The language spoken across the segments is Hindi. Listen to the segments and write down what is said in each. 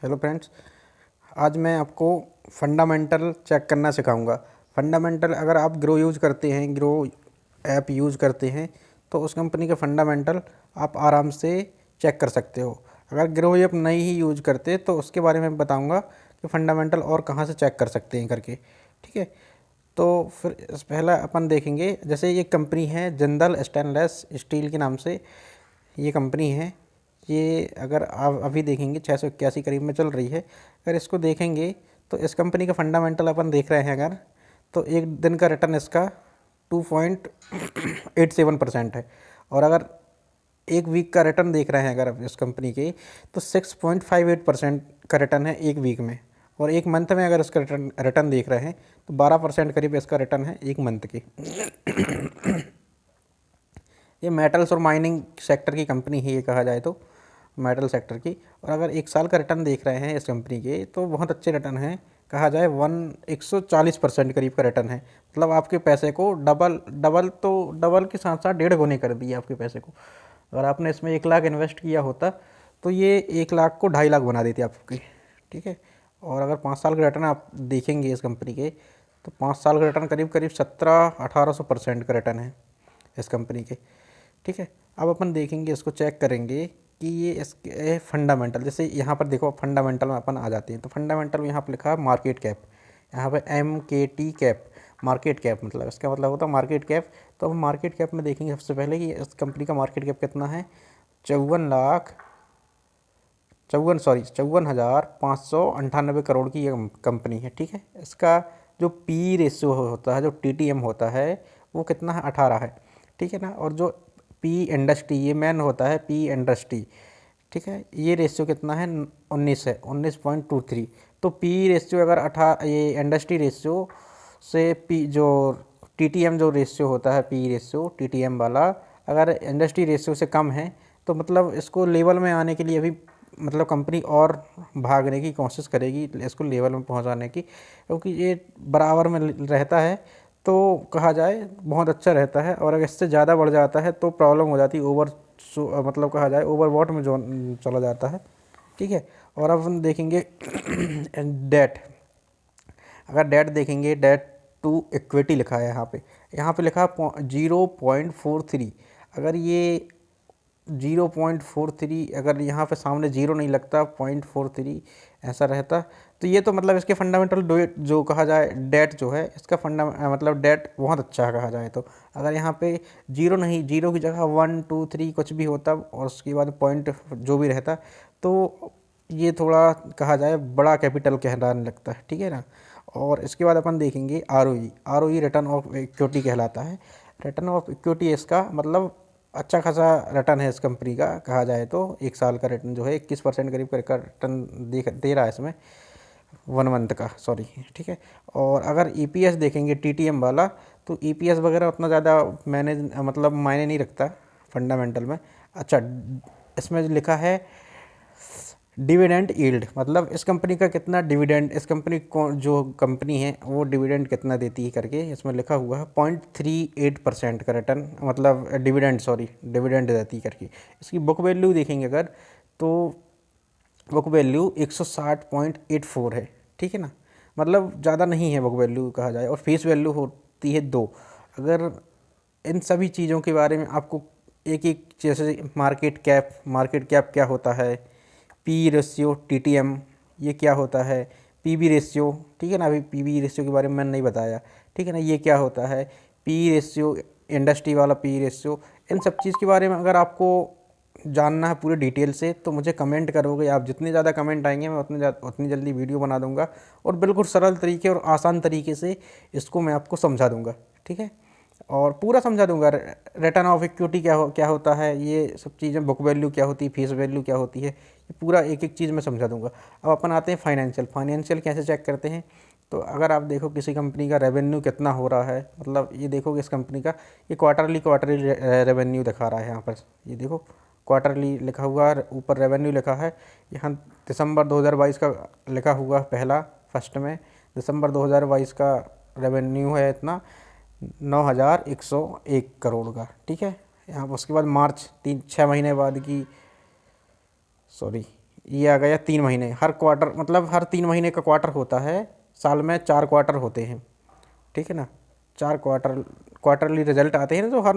हेलो फ्रेंड्स, आज मैं आपको फंडामेंटल चेक करना सिखाऊंगा। फंडामेंटल अगर आप ग्रो यूज़ करते हैं, ग्रो ऐप यूज़ करते हैं तो उस कंपनी के फंडामेंटल आप आराम से चेक कर सकते हो। अगर ग्रो ऐप नहीं ही यूज़ करते तो उसके बारे में बताऊंगा कि फंडामेंटल और कहाँ से चेक कर सकते हैं करके। ठीक है, तो फिर पहला अपन देखेंगे। जैसे ये कंपनी है जिंदल स्टेनलेस स्टील के नाम से ये कंपनी है। ये अगर आप अभी देखेंगे 681 करीब में चल रही है। अगर इसको देखेंगे तो इस कंपनी का फंडामेंटल अपन देख रहे हैं अगर, तो एक दिन का रिटर्न इसका 2.87% है। और अगर एक वीक का रिटर्न देख रहे हैं अगर आप इस कंपनी के, तो 6.58% का रिटर्न है एक वीक में। और एक मंथ में अगर इसका रिटर्न देख रहे हैं तो 12% करीब इसका रिटर्न है एक मंथ की। ये मेटल्स और माइनिंग सेक्टर की कंपनी है, ये कहा जाए तो मेटल सेक्टर की। और अगर एक साल का रिटर्न देख रहे हैं इस कंपनी के तो बहुत अच्छे रिटर्न हैं, कहा जाए 140% करीब का रिटर्न है। मतलब आपके पैसे को डबल डबल तो डबल के साथ साथ 1.5 गुने कर दिए आपके पैसे को। अगर आपने इसमें 1 लाख इन्वेस्ट किया होता तो ये 1 लाख को 2.5 लाख बना देती आपकी। ठीक है, और अगर 5 साल का रिटर्न आप देखेंगे इस कंपनी के, तो 5 साल का रिटर्न करीब करीब 1700-1800% का रिटर्न है इस कंपनी के। ठीक है, अब अपन देखेंगे, इसको चेक करेंगे कि ये इसके फंडामेंटल, जैसे यहाँ पर देखो फंडामेंटल में अपन आ जाते हैं तो फंडामेंटल में यहाँ पर लिखा है मार्केट कैप। यहाँ पे MKT कैप, मार्केट कैप मतलब इसका मतलब होता है मार्केट कैप। तो हम मार्केट कैप में देखेंगे सबसे पहले कि इस कंपनी का मार्केट कैप कितना है। 54,598 करोड़ की ये कंपनी है। ठीक है, इसका जो पी रेशियो होता है, जो TTM होता है, वो कितना है, 18 है। ठीक है ना, और जो पी इंडस्ट्री, ये मैन होता है पी इंडस्ट्री। ठीक है, ये रेशियो कितना है, 19 है, 19.23। तो पी रेशियो अगर ये इंडस्ट्री रेशियो से पी जो TTM जो रेशियो होता है, पी रेशियो TTM वाला अगर इंडस्ट्री रेशियो से कम है तो मतलब इसको लेवल में आने के लिए अभी मतलब कंपनी और भागने की कोशिश करेगी इसको लेवल में पहुंचाने की, क्योंकि ये बराबर में रहता है तो कहा जाए बहुत अच्छा रहता है। और अगर इससे ज़्यादा बढ़ जाता है तो प्रॉब्लम हो जाती है, मतलब कहा जाए ओवरबॉट में जो चला जाता है। ठीक है, और अब हम देखेंगे डेट। अगर डेट देखेंगे, डेट टू इक्विटी लिखा है यहाँ पे लिखा है 0.43। अगर ये 0.43, अगर यहाँ पे सामने जीरो नहीं लगता, 0.43 ऐसा रहता, तो ये तो मतलब इसके फंडामेंटल जो कहा जाए डेट जो है इसका मतलब डेट बहुत अच्छा है कहा जाए तो। अगर यहाँ पे जीरो नहीं, जीरो की जगह 1 2 3 कुछ भी होता और उसके बाद पॉइंट जो भी रहता, तो ये थोड़ा कहा जाए बड़ा कैपिटल कहलाने लगता है। ठीक है ना, और इसके बाद अपन देखेंगे ROE रिटर्न ऑफ इक्विटी कहलाता है। रिटर्न ऑफ इक्विटी इसका मतलब अच्छा खासा रिटर्न है इस कंपनी का, कहा जाए तो एक साल का रिटर्न जो है 21% करीब का रिटर्न दे रहा है इसमें, 1 मंथ का, सॉरी। ठीक है, और अगर EPS देखेंगे TTM वाला, तो EPS वगैरह उतना ज़्यादा मैंने मतलब मायने नहीं रखता फंडामेंटल में। अच्छा, इसमें लिखा है डिविडेंड यील्ड, मतलब इस कंपनी का कितना डिविडेंड, इस कंपनी को जो कंपनी है वो डिविडेंड कितना देती है करके इसमें लिखा हुआ है। 0.38% का रिटर्न, मतलब डिविडेंड, सॉरी डिविडेंड देती है करके। इसकी बुक वैल्यू देखेंगे अगर, तो बुक वैल्यू 160.84 है। ठीक है ना, मतलब ज़्यादा नहीं है बुक वैल्यू कहा जाए। और फेस वैल्यू होती है 2। अगर इन सभी चीज़ों के बारे में आपको एक एक, जैसे मार्केट कैप क्या होता है, पी रेशियो TTM ये क्या होता है, PB रेशियो, ठीक है ना, अभी PB रेशियो के बारे में मैंने नहीं बताया। ठीक है ना, ये क्या होता है, पी रेशियो, इंडस्ट्री वाला पी रेशियो, इन सब चीज़ के बारे में अगर आपको जानना है पूरे डिटेल से तो मुझे कमेंट करोगे आप। जितने ज़्यादा कमेंट आएंगे मैं उतनी जल्दी वीडियो बना दूंगा और बिल्कुल सरल तरीके और आसान तरीके से इसको मैं आपको समझा दूंगा। ठीक है, और पूरा समझा दूंगा। रिटर्न ऑफ इक्विटी क्या होता है, ये सब चीज़ें, बुक वैल्यू क्या होती है, फेस वैल्यू क्या होती है, ये पूरा एक एक चीज़ मैं समझा दूंगा। अब अपन आते हैं फाइनेंशियल कैसे चेक करते हैं। तो अगर आप देखो किसी कंपनी का रेवेन्यू कितना हो रहा है, मतलब ये देखो कि इस कंपनी का ये क्वार्टरली रेवेन्यू दिखा रहा है। यहाँ पर ये देखो क्वार्टरली लिखा हुआ है, ऊपर रेवेन्यू लिखा है। यहाँ दिसंबर 2022 का लिखा हुआ पहला, फर्स्ट में दिसंबर 2022 का रेवेन्यू है इतना 9,101 करोड़ का। ठीक है, यहाँ पर उसके बाद मार्च 3-6 महीने बाद की, सॉरी ये आ गया 3 महीने, हर क्वार्टर मतलब हर 3 महीने का क्वार्टर होता है, साल में 4 क्वार्टर होते हैं, ठीक है ना। 4 क्वार्टरली रिजल्ट आते हैं ना, तो हर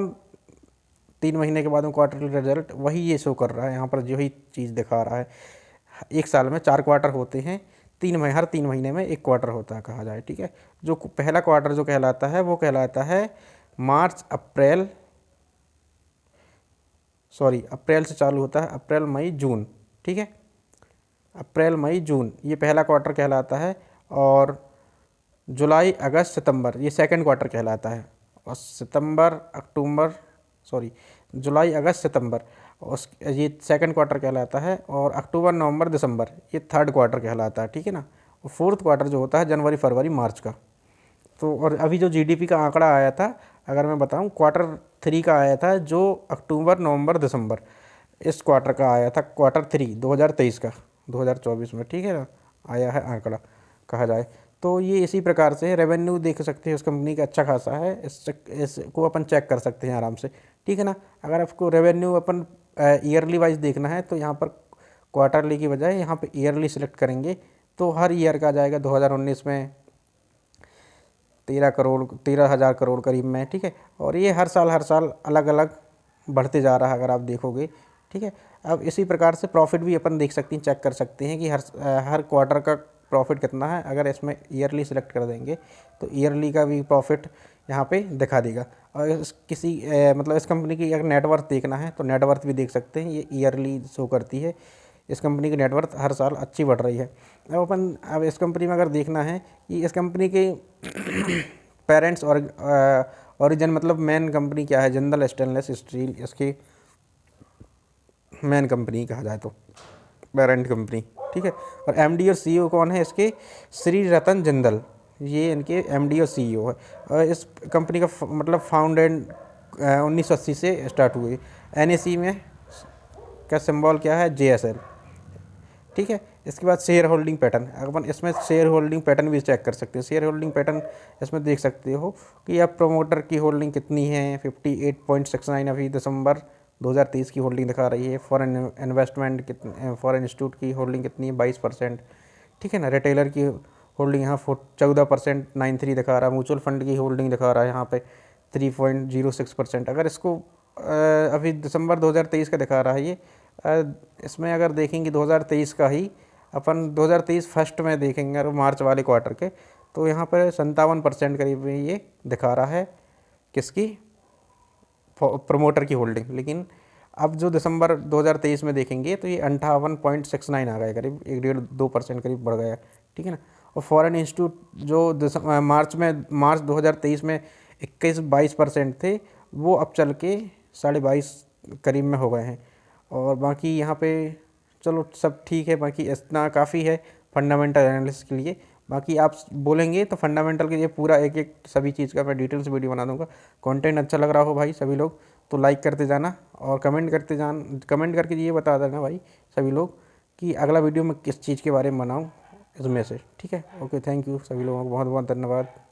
3 महीने के बाद में क्वार्टरली रिजल्ट, वही ये शो कर रहा है यहाँ पर, जो ही चीज़ दिखा रहा है। एक साल में 4 क्वार्टर होते हैं, हर 3 महीने में एक क्वार्टर होता है कहा जाए, ठीक है। जो पहला क्वार्टर जो कहलाता है वो कहलाता है मार्च अप्रैल, सॉरी अप्रैल से चालू होता है, अप्रैल मई जून, ठीक है। अप्रैल मई जून ये पहला क्वार्टर कहलाता है, और जुलाई अगस्त सितंबर ये सेकंड क्वार्टर कहलाता है, और सितंबर अक्टूबर, सॉरी जुलाई अगस्त सितंबर उस ये सेकंड क्वार्टर कहलाता है, और अक्टूबर नवंबर दिसंबर ये थर्ड क्वार्टर कहलाता है, ठीक है ना। और फोर्थ क्वार्टर जो होता है जनवरी फरवरी मार्च का। तो और अभी जो जीडीपी का आंकड़ा आया था, अगर मैं बताऊं, क्वार्टर 3 का आया था, जो अक्टूबर नवंबर दिसंबर इस क्वार्टर का आया था, क्वार्टर 3 2023 का, 2024 में, ठीक है ना, आया है आंकड़ा कहा जाए। तो ये इसी प्रकार से रेवेन्यू देख सकते हैं उस कंपनी का अच्छा खासा है, इसको अपन चेक कर सकते हैं आराम से, ठीक है ना। अगर आपको रेवेन्यू अपन ईयरली वाइज देखना है तो यहाँ पर क्वार्टरली की बजाय यहाँ पे ईयरली सिलेक्ट करेंगे, तो हर ईयर का जाएगा। 2019 में 13 हज़ार करोड़ करीब में, ठीक है। और ये हर साल अलग अलग बढ़ते जा रहा है अगर आप देखोगे, ठीक है। अब इसी प्रकार से प्रॉफिट भी अपन देख सकते हैं, चेक कर सकते हैं कि हर क्वार्टर का प्रॉफिट कितना है। अगर इसमें ईयरली सिलेक्ट कर देंगे तो ईयरली का भी प्रॉफिट यहाँ पे दिखा देगा। और मतलब इस कंपनी की अगर नेटवर्थ देखना है तो नेटवर्थ भी देख सकते हैं, ये ईयरली शो करती है। इस कंपनी की नेटवर्थ हर साल अच्छी बढ़ रही है। अब इस कंपनी में अगर देखना है कि इस कंपनी के पेरेंट्स और ओरिजिन मतलब मेन कंपनी क्या है, जिंदल स्टेनलेस स्टील इसकी मेन कंपनी कहा जाए तो, पेरेंट कंपनी, ठीक है। और एमडी और सीईओ कौन है इसके, श्री रतन जिंदल, ये इनके एमडी और सीईओ है। और इस कंपनी का मतलब फाउंडेड 1980 से स्टार्ट हुई। एनएसी में का सिंबल क्या है, जेएसएल, ठीक है। इसके बाद शेयर होल्डिंग पैटर्न, अपन इसमें शेयर होल्डिंग पैटर्न भी चेक कर सकते हैं। शेयर होल्डिंग पैटर्न इसमें देख सकते हो कि अब प्रमोटर की होल्डिंग कितनी है, 58.69 अभी दिसंबर 2023 की होल्डिंग दिखा रही है। फॉरेन इन्वेस्टमेंट कितने, फॉरेन इंस्टीट्यूट की होल्डिंग कितनी है, 22%, ठीक है ना। रिटेलर की होल्डिंग यहाँ 14% 93 दिखा रहा है। म्यूचुअल फंड की होल्डिंग दिखा रहा है यहाँ पे 3.06%। अगर इसको अभी दिसंबर 2023 का दिखा रहा है ये, इसमें अगर देखेंगे 2023 का ही, अपन 2023 फर्स्ट में देखेंगे अगर मार्च वाले क्वार्टर के, तो यहाँ पर 57% करीब ये दिखा रहा है किसकी, प्रमोटर की होल्डिंग। लेकिन अब जो दिसंबर 2023 में देखेंगे तो ये 58.69 आ गया, करीब 1.5-2% करीब बढ़ गया, ठीक है ना। और फॉरेन इंस्टीट्यूट जो मार्च 2023 में 21-22% थे, वो अब चल के 22.5 करीब में हो गए हैं। और बाकी यहाँ पे चलो सब ठीक है, बाकी इतना काफ़ी है फंडामेंटल एनालिसिस के लिए। बाकी आप बोलेंगे तो फंडामेंटल के लिए पूरा एक एक सभी चीज़ का मैं डिटेल्स वीडियो बना दूंगा। कंटेंट अच्छा लग रहा हो भाई सभी लोग तो लाइक करते जाना, और कमेंट करके ये बता देना भाई सभी लोग कि अगला वीडियो मैं किस चीज़ के बारे में बनाऊँ इसमें से, ठीक है। ओके, थैंक यू सभी लोगों को बहुत बहुत धन्यवाद।